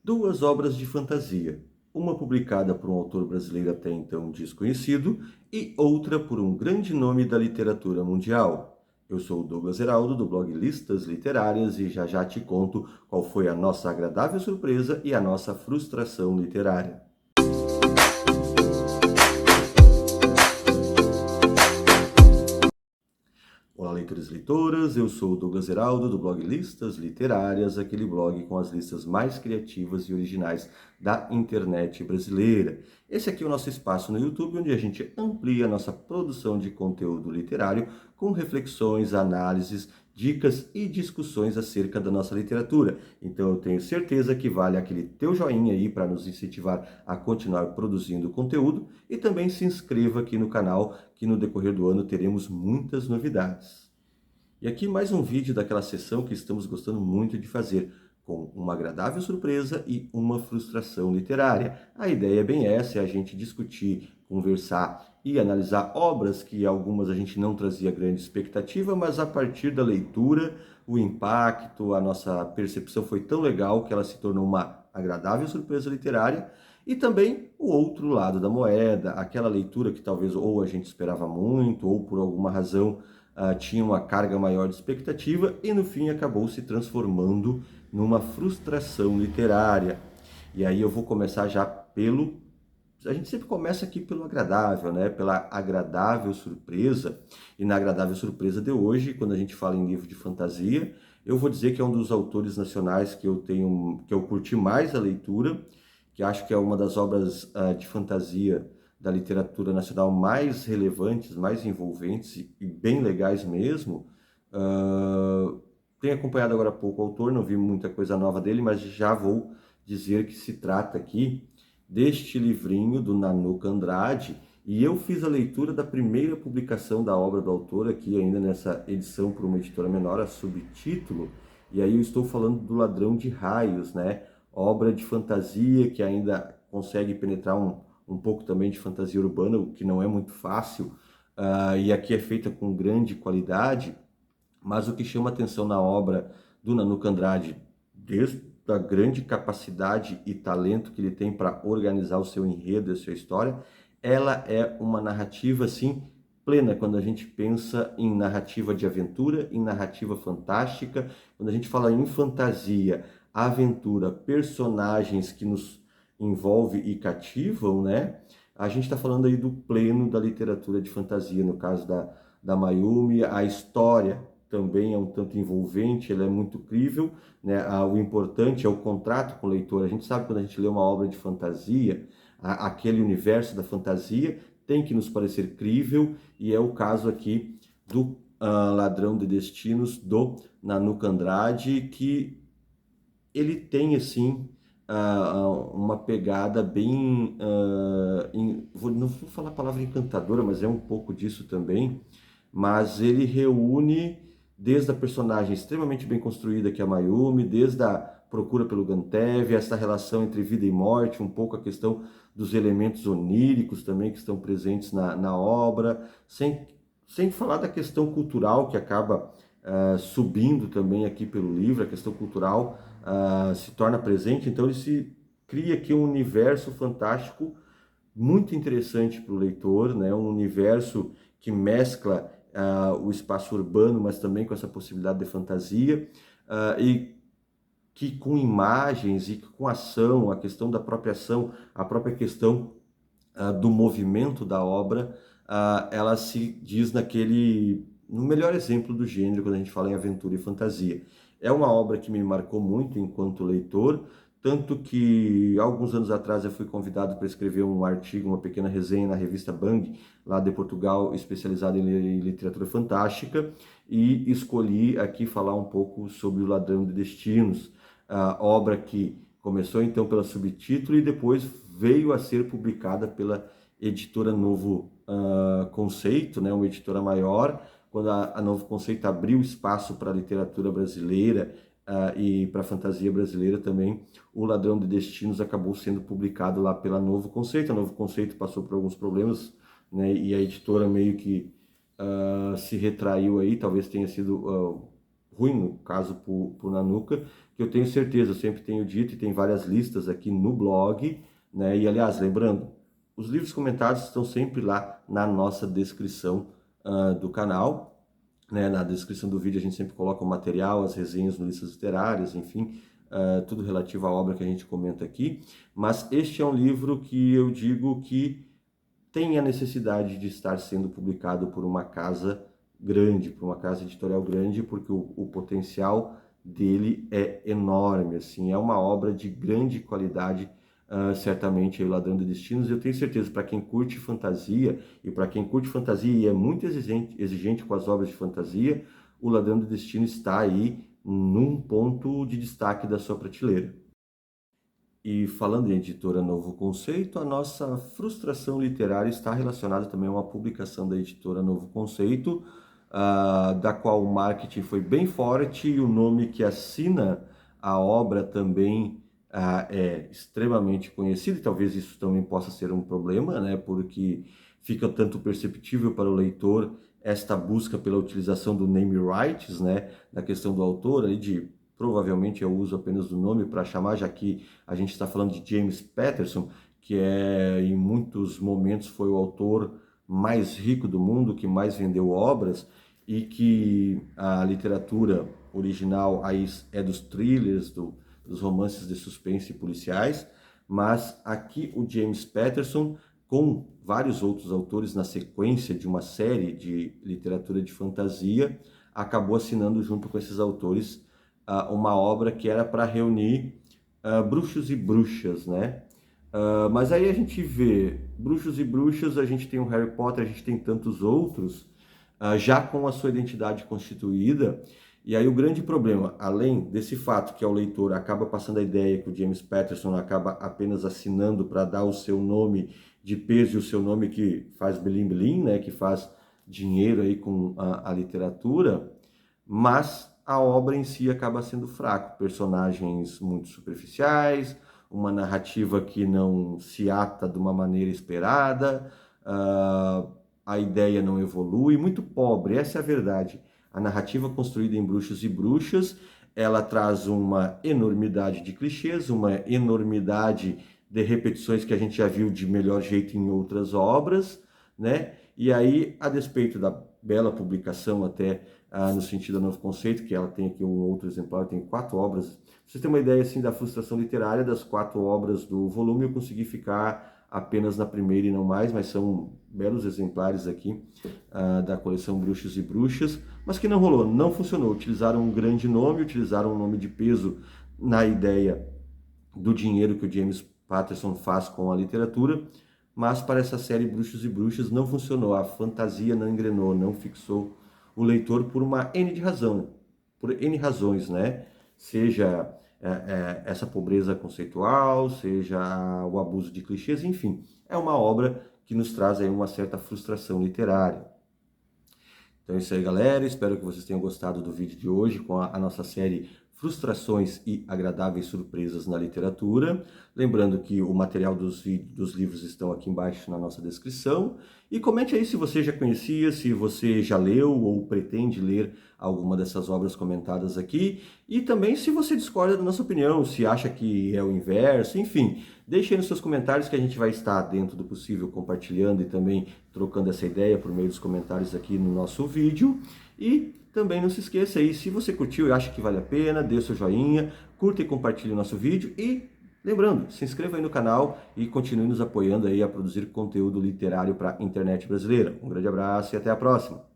Duas obras de fantasia, uma publicada por um autor brasileiro até então desconhecido e outra por um grande nome da literatura mundial. Eu sou o Douglas Heraldo, do blog Listas Literárias, e já já te conto qual foi a nossa agradável surpresa e a nossa frustração literária. Olá, leitores e leitoras, eu sou o Douglas Heraldo, do blog Listas Literárias, aquele blog com as listas mais criativas e originais da internet brasileira. Esse aqui é o nosso espaço no YouTube, onde a gente amplia a nossa produção de conteúdo literário com reflexões, análises, dicas e discussões acerca da nossa literatura. Então eu tenho certeza que vale aquele teu joinha aí para nos incentivar a continuar produzindo conteúdo, e também se inscreva aqui no canal, que no decorrer do ano teremos muitas novidades. E aqui mais um vídeo daquela sessão que estamos gostando muito de fazer, com uma agradável surpresa e uma frustração literária. A ideia é bem essa, é a gente discutir, conversar e analisar obras que algumas a gente não trazia grande expectativa, mas a partir da leitura, o impacto, a nossa percepção foi tão legal que ela se tornou uma agradável surpresa literária. E também o outro lado da moeda, aquela leitura que talvez ou a gente esperava muito, ou por alguma razão tinha uma carga maior de expectativa e no fim acabou se transformando numa frustração literária. E aí eu vou começar já pelo... A gente sempre começa aqui pelo agradável, né? Pela agradável surpresa. E na agradável surpresa de hoje, quando a gente fala em livro de fantasia, eu vou dizer que é um dos autores nacionais que eu curti mais a leitura, que acho que é uma das obras de fantasia da literatura nacional mais relevantes, mais envolventes e bem legais mesmo. Tenho acompanhado agora há pouco o autor, não vi muita coisa nova dele, mas já vou dizer que se trata aqui deste livrinho do Nanuca Andrade, e eu fiz a leitura da primeira publicação da obra do autor aqui, ainda nessa edição por uma editora menor, a Subtítulo, e aí eu estou falando do Ladrão de Raios, né? Obra de fantasia que ainda consegue penetrar um pouco também de fantasia urbana, o que não é muito fácil, e aqui é feita com grande qualidade, mas o que chama atenção na obra do Nanuca Andrade, desde a grande capacidade e talento que ele tem para organizar o seu enredo e a sua história, ela é uma narrativa, assim, plena, quando a gente pensa em narrativa de aventura, em narrativa fantástica, quando a gente fala em fantasia, aventura, personagens que nos envolvem e cativam, né? A gente está falando aí do pleno da literatura de fantasia, no caso da Mayumi, a história também é um tanto envolvente, ela é muito crível, né? O importante é o contrato com o leitor. A gente sabe quando a gente lê uma obra de fantasia, aquele universo da fantasia tem que nos parecer crível, e é o caso aqui do Ladrão de Destinos, do Nanuca Andrade, que ele tem, assim, uma pegada bem... não vou falar a palavra encantadora, mas é um pouco disso também, mas ele reúne desde a personagem extremamente bem construída que é a Mayumi, desde a procura pelo Gantev, essa relação entre vida e morte, um pouco a questão dos elementos oníricos também que estão presentes na obra, sem falar da questão cultural que acaba subindo também aqui pelo livro, a questão cultural se torna presente, então ele se cria aqui um universo fantástico muito interessante para o leitor, né? Um universo que mescla o espaço urbano, mas também com essa possibilidade de fantasia, e que com imagens e com ação, a questão da própria ação, a própria questão do movimento da obra, ela se diz no melhor exemplo do gênero quando a gente fala em aventura e fantasia. É uma obra que me marcou muito enquanto leitor, tanto que alguns anos atrás eu fui convidado para escrever um artigo, uma pequena resenha na revista Bang, lá de Portugal, especializada em literatura fantástica, e escolhi aqui falar um pouco sobre O Ladrão de Destinos, a obra que começou então pela Subtítulo e depois veio a ser publicada pela editora Novo Conceito, né, uma editora maior, quando a Novo Conceito abriu espaço para a literatura brasileira e para a fantasia brasileira também, O Ladrão de Destinos acabou sendo publicado lá pela Novo Conceito. A Novo Conceito passou por alguns problemas, né, e a editora meio que se retraiu aí, talvez tenha sido ruim, no caso por Nanuka, que eu tenho certeza, eu sempre tenho dito, e tem várias listas aqui no blog, né? E aliás, lembrando, os livros comentados estão sempre lá na nossa descrição do canal, né? Na descrição do vídeo a gente sempre coloca o material, as resenhas no listas literárias, enfim, tudo relativo à obra que a gente comenta aqui. Mas este é um livro que eu digo que tem a necessidade de estar sendo publicado por uma casa grande, por uma casa editorial grande, porque o potencial dele é enorme, assim, é uma obra de grande qualidade, certamente, aí, Ladrão de Destinos. Eu tenho certeza, para quem curte fantasia, e para quem curte fantasia e é muito exigente com as obras de fantasia, o Ladrão de Destino está aí num ponto de destaque da sua prateleira. E falando em editora Novo Conceito, a nossa frustração literária está relacionada também a uma publicação da editora Novo Conceito, da qual o marketing foi bem forte e o nome que assina a obra também é extremamente conhecido, e talvez isso também possa ser um problema, né? Porque fica tanto perceptível para o leitor esta busca pela utilização do name rights, né? Da questão do autor, ali de provavelmente eu uso apenas do nome para chamar, já que a gente está falando de James Patterson, que em muitos momentos foi o autor mais rico do mundo, que mais vendeu obras, e que a literatura original aí é dos thrillers, dos romances de suspense e policiais, mas aqui o James Patterson, com vários outros autores na sequência de uma série de literatura de fantasia, acabou assinando junto com esses autores uma obra que era para reunir bruxos e bruxas, né? Mas aí a gente vê bruxos e bruxas, a gente tem o Harry Potter, a gente tem tantos outros, já com a sua identidade constituída. E aí o grande problema, além desse fato que ao leitor acaba passando a ideia que o James Patterson acaba apenas assinando para dar o seu nome de peso e o seu nome que faz blim-blim, né? Que faz dinheiro aí com a literatura, mas a obra em si acaba sendo fraca, personagens muito superficiais, uma narrativa que não se ata de uma maneira esperada, a ideia não evolui, muito pobre, essa é a verdade. A narrativa construída em Bruxos e Bruxas, ela traz uma enormidade de clichês, uma enormidade de repetições que a gente já viu de melhor jeito em outras obras, né? E aí, a despeito da bela publicação até no sentido do Novo Conceito, que ela tem aqui um outro exemplar, tem 4 obras. Pra vocês terem uma ideia assim da frustração literária, das 4 obras do volume, eu consegui ficar apenas na primeira e não mais, mas são belos exemplares aqui da coleção Bruxos e Bruxas, mas que não rolou, não funcionou. Utilizaram um grande nome, utilizaram um nome de peso na ideia do dinheiro que o James Patterson faz com a literatura, mas para essa série Bruxos e Bruxas não funcionou, a fantasia não engrenou, não fixou o leitor por uma N de razão, por N razões, né? Seja essa pobreza conceitual, seja o abuso de clichês, enfim, é uma obra que nos traz aí uma certa frustração literária. Então é isso aí, galera, espero que vocês tenham gostado do vídeo de hoje com a nossa série Frustrações e Agradáveis Surpresas na Literatura. Lembrando que o material dos livros estão aqui embaixo na nossa descrição. E comente aí se você já conhecia, se você já leu ou pretende ler alguma dessas obras comentadas aqui. E também se você discorda da nossa opinião, se acha que é o inverso, enfim. Deixe aí nos seus comentários que a gente vai estar, dentro do possível, compartilhando e também trocando essa ideia por meio dos comentários aqui no nosso vídeo. E também não se esqueça aí, se você curtiu e acha que vale a pena, dê o seu joinha, curta e compartilhe o nosso vídeo e, lembrando, se inscreva aí no canal e continue nos apoiando aí a produzir conteúdo literário para a internet brasileira. Um grande abraço e até a próxima!